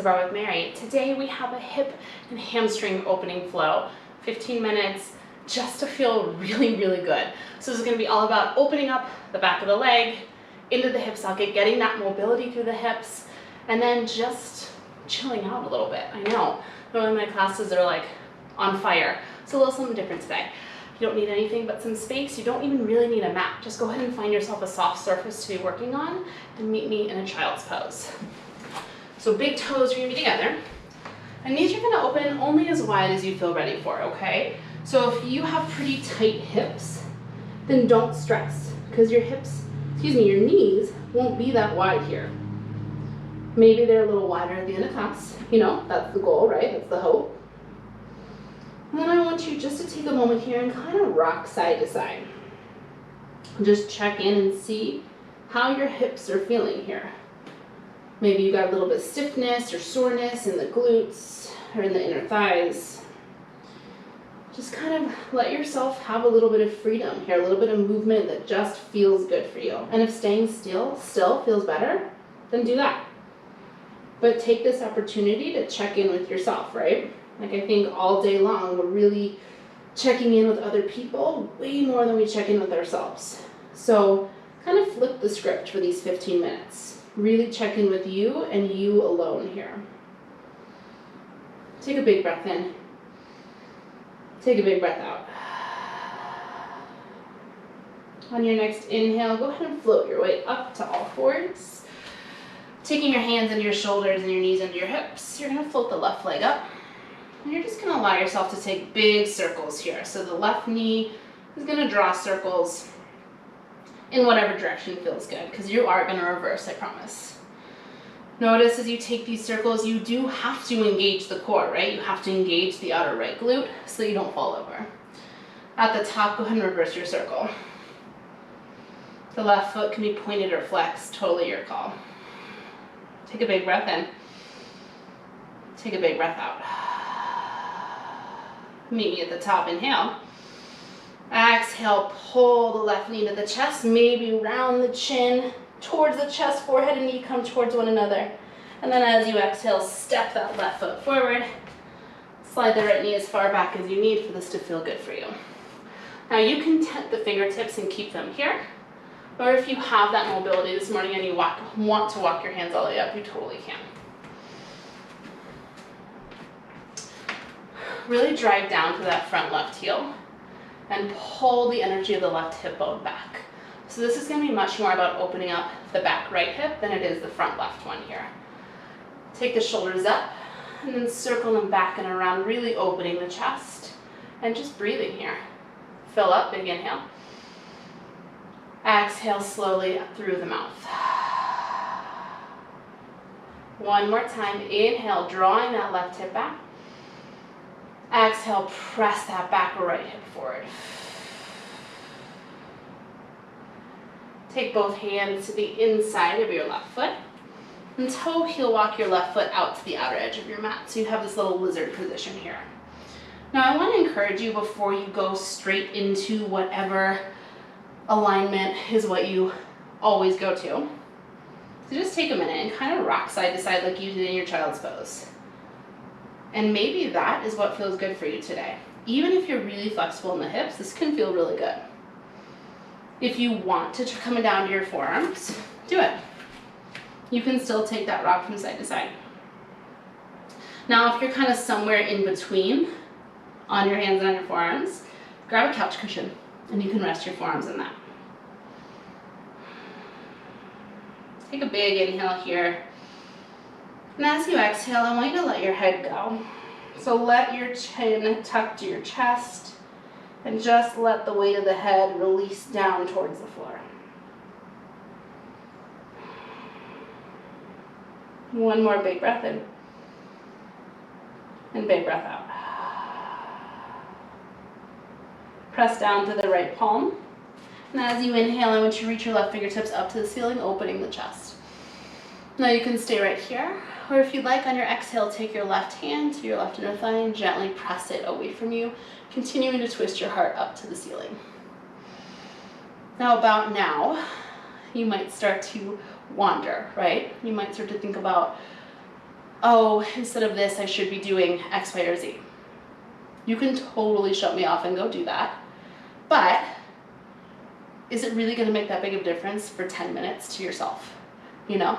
to Bar with Mary. Today we have a hip and hamstring opening flow, 15 minutes just to feel really, really good. So this is going to be all about opening up the back of the leg, into the hip socket, getting that mobility through the hips, and then just chilling out a little bit. I know, normally my classes are like on fire, so a little something different today. You don't need anything but some space. You don't even really need a mat. Just go ahead and find yourself a soft surface to be working on and meet me in a child's pose. So big toes are gonna be together. And these are gonna open only as wide as you feel ready for, okay? So if you have pretty tight hips, then don't stress, because your hips, your knees won't be that wide here. Maybe they're a little wider at the end of class. You know, that's the goal, right? That's the hope. And then I want you just to take a moment here and kind of rock side to side. Just check in and see how your hips are feeling here. Maybe you got a little bit of stiffness or soreness in the glutes or in the inner thighs. Just kind of let yourself have a little bit of freedom here, a little bit of movement that just feels good for you. And if staying still feels better, then do that. But take this opportunity to check in with yourself, right? Like I think all day long, we're really checking in with other people way more than we check in with ourselves. So kind of flip the script for these 15 minutes. Really check in with you and you alone here. Take a big breath in. Take a big breath out. On your next inhale, go ahead and float your way up to all fours. Taking your hands into your shoulders and your knees into your hips, you're gonna float the left leg up. And you're just going to allow yourself to take big circles here. So the left knee is going to draw circles in whatever direction feels good, because you are going to reverse, I promise. Notice as you take these circles, you do have to engage the core, right? You have to engage the outer right glute so that you don't fall over. At the top, go ahead and reverse your circle. The left foot can be pointed or flexed, totally your call. Take a big breath in. Take a big breath out. Meet me at the top, inhale. Exhale, pull the left knee to the chest, maybe round the chin towards the chest, forehead and knee come towards one another. And then as you exhale, step that left foot forward. Slide the right knee as far back as you need for this to feel good for you. Now you can tent the fingertips and keep them here. Or if you have that mobility this morning and you want to walk your hands all the way up, you totally can. Really drive down to that front left heel and pull the energy of the left hip bone back. So this is going to be much more about opening up the back right hip than it is the front left one here. Take the shoulders up and then circle them back and around, really opening the chest and just breathing here. Fill up, big inhale. Exhale slowly up through the mouth. One more time, inhale, drawing that left hip back. Exhale, press that back right hip forward. Take both hands to the inside of your left foot. And toe heel walk your left foot out to the outer edge of your mat. So you have this little lizard position here. Now I want to encourage you before you go straight into whatever alignment is what you always go to. So just take a minute and kind of rock side to side like you did in your child's pose. And maybe that is what feels good for you today. Even if you're really flexible in the hips, this can feel really good. If you want to come down to your forearms, do it. You can still take that rock from side to side. Now, if you're kind of somewhere in between on your hands and on your forearms, grab a couch cushion and you can rest your forearms in that. Take a big inhale here. And as you exhale, I want you to let your head go. So let your chin tuck to your chest and just let the weight of the head release down towards the floor. One more big breath in and big breath out. Press down to the right palm. And as you inhale, I want you to reach your left fingertips up to the ceiling, opening the chest. Now you can stay right here. Or if you'd like, on your exhale, take your left hand to your left inner thigh and gently press it away from you, continuing to twist your heart up to the ceiling. Now, about now, you might start to wander, right? You might start to think about oh, instead of this, I should be doing X, Y, or Z. You can totally shut me off and go do that. But is it really gonna make that big of a difference for 10 minutes to yourself? You know?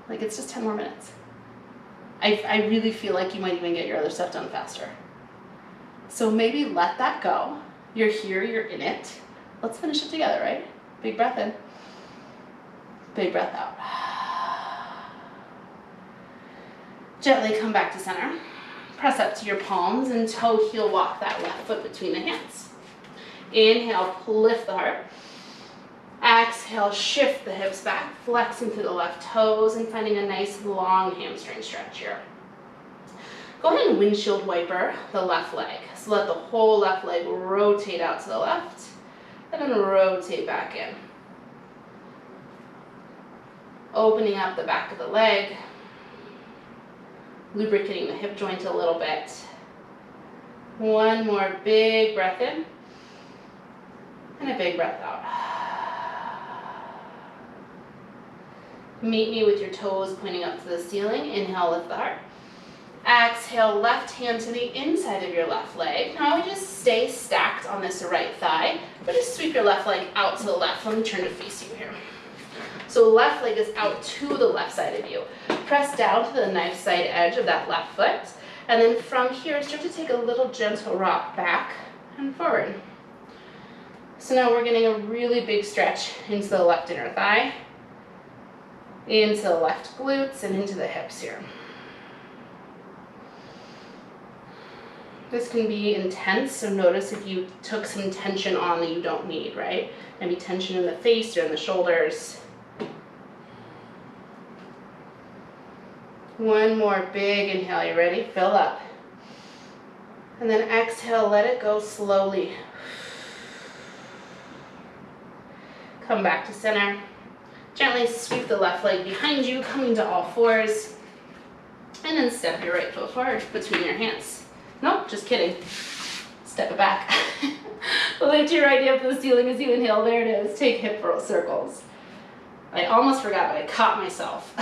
Like, it's just 10 more minutes. I really feel like you might even get your other stuff done faster. So maybe let that go. You're here, you're in it. Let's finish it together, right? Big breath in. Big breath out. Gently come back to center. Press up to your palms and toe heel walk that left foot between the hands. Inhale, lift the heart. Exhale, shift the hips back, flexing through the left toes and finding a nice long hamstring stretch here. Go ahead and windshield wiper the left leg. So let the whole left leg rotate out to the left and then rotate back in. Opening up the back of the leg, lubricating the hip joint a little bit. One more big breath in and a big breath out. Meet me with your toes pointing up to the ceiling. Inhale, lift the heart. Exhale, left hand to the inside of your left leg. Now we just stay stacked on this right thigh, but just sweep your left leg out to the left. Let me turn to face you here. So left leg is out to the left side of you. Press down to the knife side edge of that left foot. And then from here, start to take a little gentle rock back and forward. So now we're getting a really big stretch into the left inner thigh, into the left glutes, and into the hips here. This can be intense, so notice if you took some tension on that you don't need, right? Maybe tension in the face or in the shoulders. One more big inhale, you ready? Fill up. And then exhale, let it go slowly. Come back to center. Gently sweep the left leg behind you, coming to all fours. And then step your right foot forward between your hands. Nope, just kidding. Step it back. Lift your right knee up to the ceiling as you inhale. There it is. Take hip circles. I almost forgot, but I caught myself.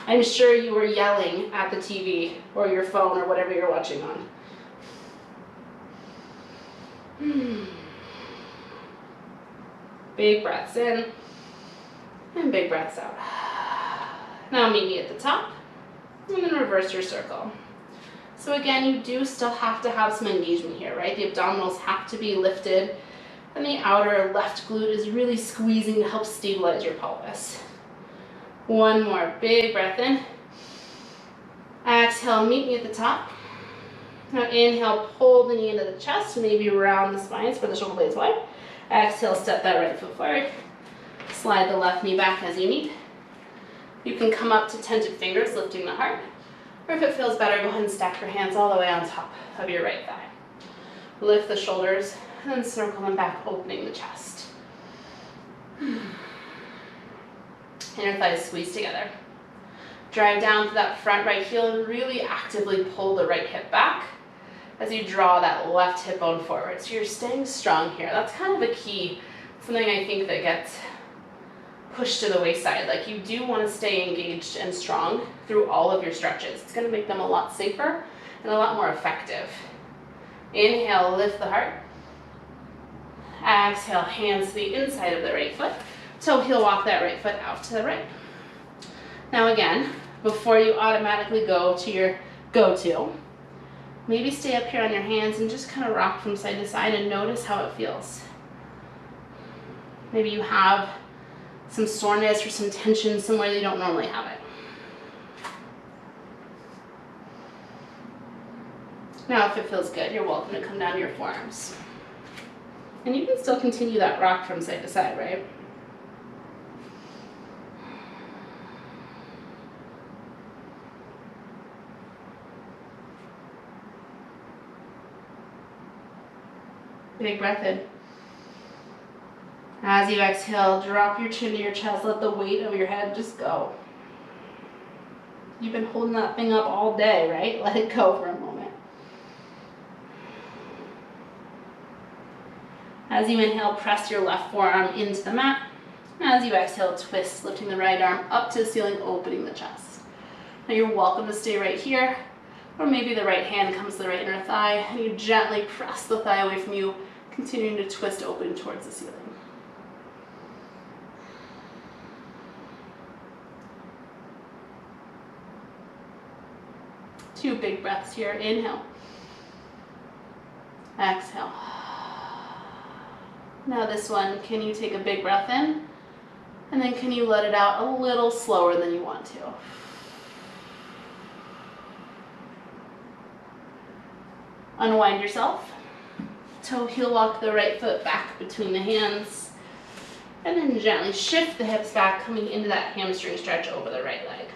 I'm sure you were yelling at the TV or your phone or whatever you're watching on. Big breaths in and big breaths out. Now meet me at the top and then reverse your circle. So again, you do still have to have some engagement here, right? The abdominals have to be lifted and the outer left glute is really squeezing to help stabilize your pelvis. One more big breath in. Exhale, meet me at the top. Now inhale, pull the knee into the chest, maybe round the spine, spread the shoulder blades wide. Exhale, step that right foot forward. Slide the left knee back as you need. You can come up to tented fingers, lifting the heart. Or if it feels better, go ahead and stack your hands all the way on top of your right thigh. Lift the shoulders and then circle them back, opening the chest. Inner thighs squeeze together. Drive down to that front right heel and really actively pull the right hip back as you draw that left hip bone forward. So you're staying strong here. That's kind of a key, something I think that gets pushed to the wayside. Like, you do want to stay engaged and strong through all of your stretches. It's going to make them a lot safer and a lot more effective. Inhale, lift the heart. Exhale, hands to the inside of the right foot. Toe heel walk that right foot out to the right. Now again, before you automatically go to your go-to, maybe stay up here on your hands and just kind of rock from side to side and notice how it feels. Maybe you have some soreness or some tension somewhere that you don't normally have it. Now if it feels good, you're welcome to come down to your forearms. And you can still continue that rock from side to side, right? Big breath in. As you exhale, drop your chin to your chest. Let the weight of your head just go. You've been holding that thing up all day, right? Let it go for a moment. As you inhale, press your left forearm into the mat. As you exhale, twist, lifting the right arm up to the ceiling, opening the chest. Now you're welcome to stay right here, or maybe the right hand comes to the right inner thigh, and you gently press the thigh away from you, continuing to twist open towards the ceiling. Two big breaths here. Inhale. Exhale. Now this one, can you take a big breath in? And then can you let it out a little slower than you want to? Unwind yourself. Toe heel walk the right foot back between the hands. And then gently shift the hips back, coming into that hamstring stretch over the right leg.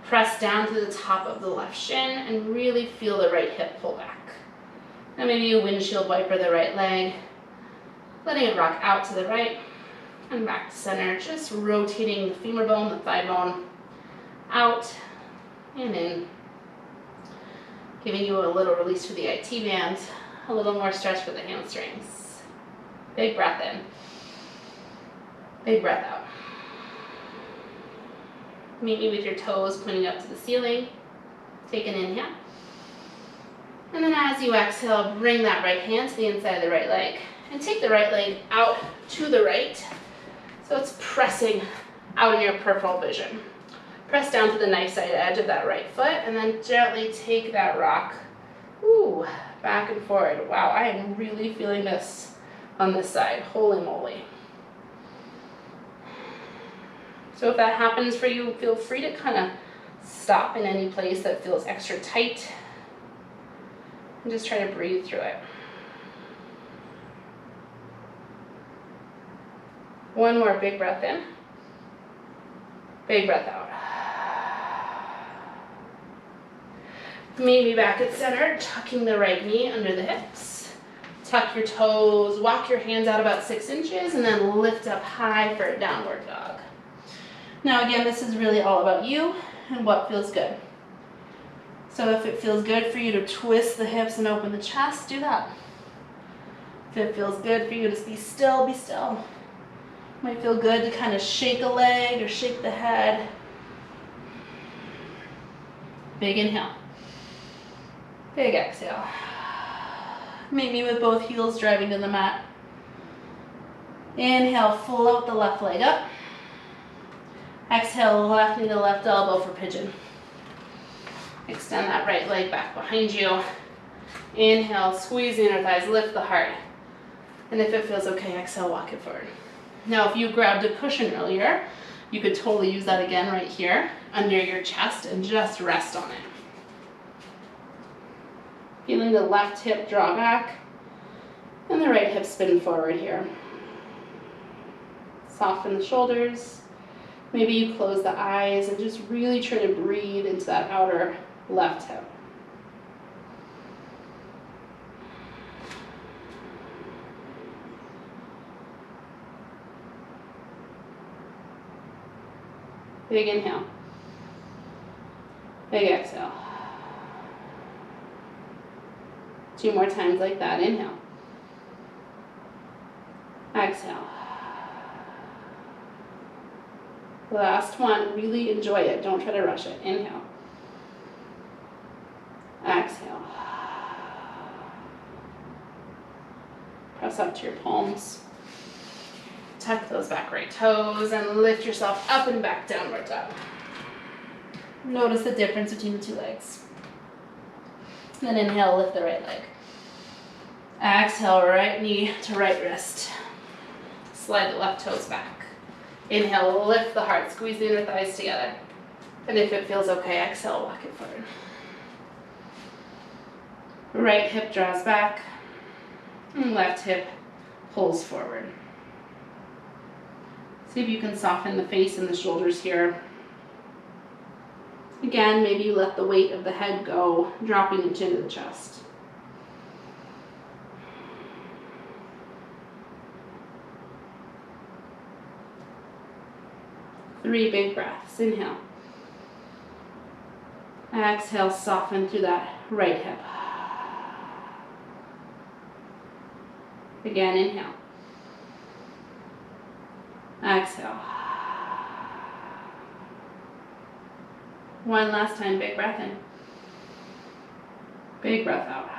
Press down to the top of the left shin and really feel the right hip pull back. Now maybe you windshield wiper the right leg, letting it rock out to the right and back to center, just rotating the femur bone, the thigh bone, out and in. Giving you a little release for the IT band, a little more stretch for the hamstrings. Big breath in, big breath out. Meet me with your toes pointing up to the ceiling. Take an inhale. And then as you exhale, bring that right hand to the inside of the right leg. And take the right leg out to the right. So it's pressing out in your peripheral vision. Press down to the knife side edge of that right foot, and then gently take that rock, back and forward. Wow, I am really feeling this on this side. Holy moly. So if that happens for you, feel free to kind of stop in any place that feels extra tight and just try to breathe through it. One more big breath in, big breath out. Meet me back at center, tucking the right knee under the hips. Tuck your toes, walk your hands out about 6 inches, and then lift up high for a downward dog. Now again, this is really all about you and what feels good. So if it feels good for you to twist the hips and open the chest, do that. If it feels good for you to be still, be still. Might feel good to kind of shake a leg or shake the head. Big inhale. Big exhale. Meet me with both heels driving to the mat. Inhale, float the left leg up. Exhale, left knee to left elbow for pigeon. Extend that right leg back behind you. Inhale, squeeze the inner thighs, lift the heart. And if it feels okay, exhale, walk it forward. Now, if you grabbed a cushion earlier, you could totally use that again right here under your chest and just rest on it. Feeling the left hip draw back and the right hip spin forward here. Soften the shoulders. Maybe you close the eyes and just really try to breathe into that outer left hip. Big inhale. Big exhale. 2 more times like that. Inhale. Exhale. Last one, really enjoy it. Don't try to rush it. Inhale. Exhale. Press up to your palms. Tuck those back right toes and lift yourself up and back, downward dog. Notice the difference between the 2 legs. Then inhale, lift the right leg. Exhale, right knee to right wrist. Slide the left toes back. Inhale, lift the heart, squeeze the inner thighs together. And if it feels okay, exhale, walk it forward. Right hip draws back, and left hip pulls forward. See if you can soften the face and the shoulders here. Again, maybe you let the weight of the head go, dropping the chin to the chest. Three big breaths. Inhale. Exhale, soften through that right hip. Again, inhale. Exhale. One last time, big breath in. Big breath out.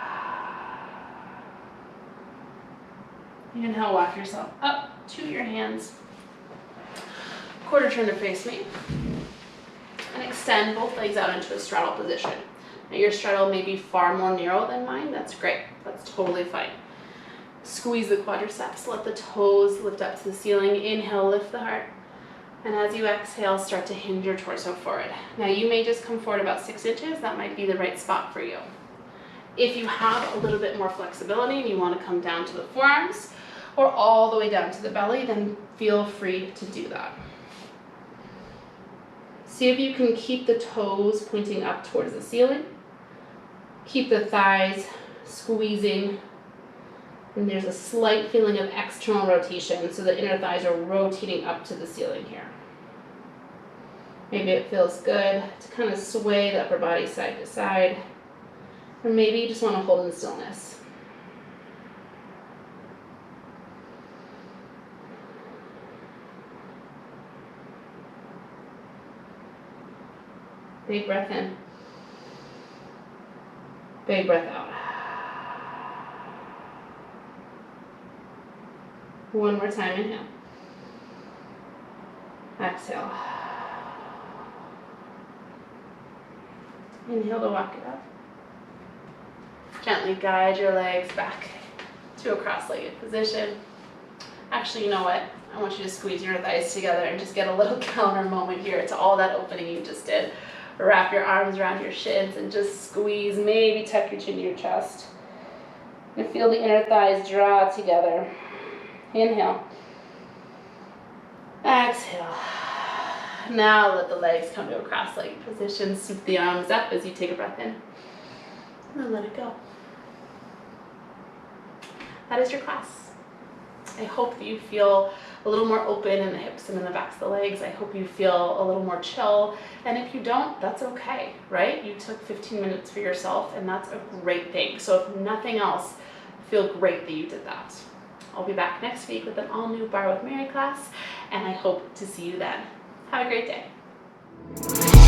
Inhale, walk yourself up to your hands. Quarter turn to face me. And extend both legs out into a straddle position. Now your straddle may be far more narrow than mine. That's great. That's totally fine. Squeeze the quadriceps. Let the toes lift up to the ceiling. Inhale, lift the heart. And as you exhale, start to hinge your torso forward. Now you may just come forward about 6 inches. That might be the right spot for you. If you have a little bit more flexibility and you want to come down to the forearms or all the way down to the belly, then feel free to do that. See if you can keep the toes pointing up towards the ceiling. Keep the thighs squeezing. And there's a slight feeling of external rotation, so the inner thighs are rotating up to the ceiling here. Maybe it feels good to kind of sway the upper body side to side. Or maybe you just want to hold in stillness. Big breath in. Big breath out. One more time, inhale. Exhale. Inhale to walk it up. Gently guide your legs back to a cross-legged position. Actually, you know what? I want you to squeeze your thighs together and just get a little counter moment here to all that opening you just did. Wrap your arms around your shins and just squeeze, maybe tuck your chin to your chest. And feel the inner thighs draw together. Inhale. Exhale. Now let the legs come to a cross-legged position. Sweep the arms up as you take a breath in. And then let it go. That is your class. I hope that you feel a little more open in the hips and in the backs of the legs. I hope you feel a little more chill. And if you don't, that's okay, right? You took 15 minutes for yourself, and that's a great thing. So if nothing else, feel great that you did that. I'll be back next week with an all-new Bar with Mary class, and I hope to see you then. Have a great day.